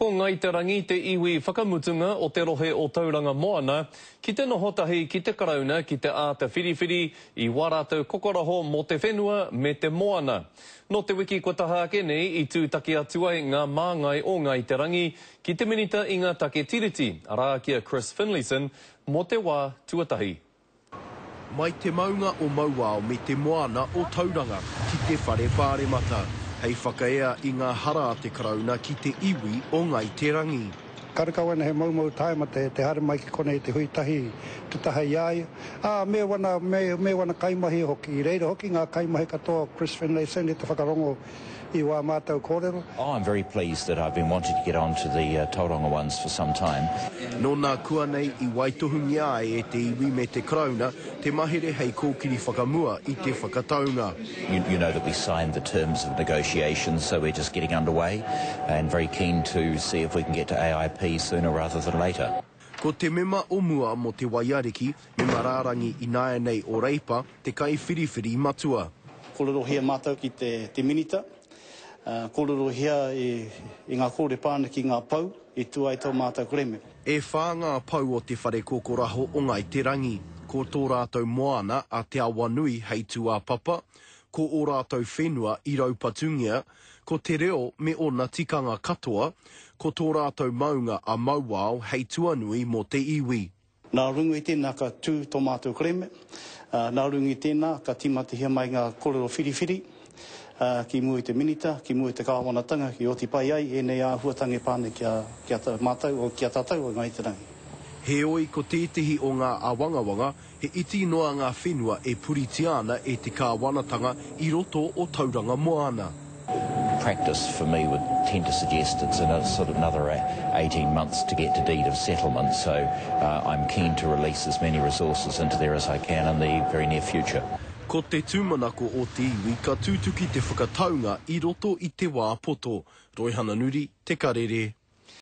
Ko ngai te rangi te iwi whakamutunga o te rohe o tauranga moana, ki te noho tahi ki te karauna ki te āta whiriwhiri i warātou kokoraho mō te whenua me te moana. No te wiki ko taha ake nei i tūtaki atu ai ngā māngai o ngai te rangi ki te minita i ngā take tiriti, arā kia Chris Finlayson mō te wā tuatahi. Mai te maunga o Mauao me te moana o tauranga ki te whare pāremata. Hei whakaea i ngā hara a te karauna ki te iwi o ngai te rangi. Karakawana he maumau taima te hare mai ki kone te huitahi, te taha iai. Me wana kaimahi hoki, reira hoki ngā kaimahi katoa Chris Finlayson i te whakarongo i wā mātou kōrero. I'm very pleased that I've been wanting to get onto the Tauranga ones for some time. No nā kua nei i waitohungi ai e te iwi me te karauna, te mahere hei kōkiri whakamua i te whakataunga. You know that we signed the terms of negotiations, so we're just getting underway and very keen to see if we can get to AIP sooner rather than later. Ko te mema o mua mo te waiariki, me mararangi i nāia nei o reipa, te kai whiriwhiri matua. Kōrero hia mātou ki te minita. Kōrero hia i ngā kōre pāna ki ngā pau, i tuai tō mātou kreme. E whā ngā pau o te whare kokoraho o ngai te rangi, ko tō rātou moana a te awanui hei tua papa, ko o rātou whenua i raupatungia, ko te reo me o na tikanga katoa, ko tō rātou maunga a Mauao hei tuanui mo te iwi. Nā rungu i tēnā ka tū tō mātou kreme, nā rungu i tēnā ka timati hia mai ngā kōrero whiriwhiri, ki mui te minita, ki mui te kāwanatanga, ki oti pai ai, e nei āhuatangi pāne kia mātou o kia tātou o ngai te rangi. He oi ko tētihi o ngā awangawanga, he iti noa ngā whenua e puritiana e te kāwanatanga i roto o tauranga moana. Practice for me would tend to suggest it's another 18 months to get to deed of settlement, so I'm keen to release as many resources into there as I can in the very near future. Ko te tūmanako o te iwi ka tūtuki te whakataunga i roto i te wā poto. Roihana Nuri, Te Karere.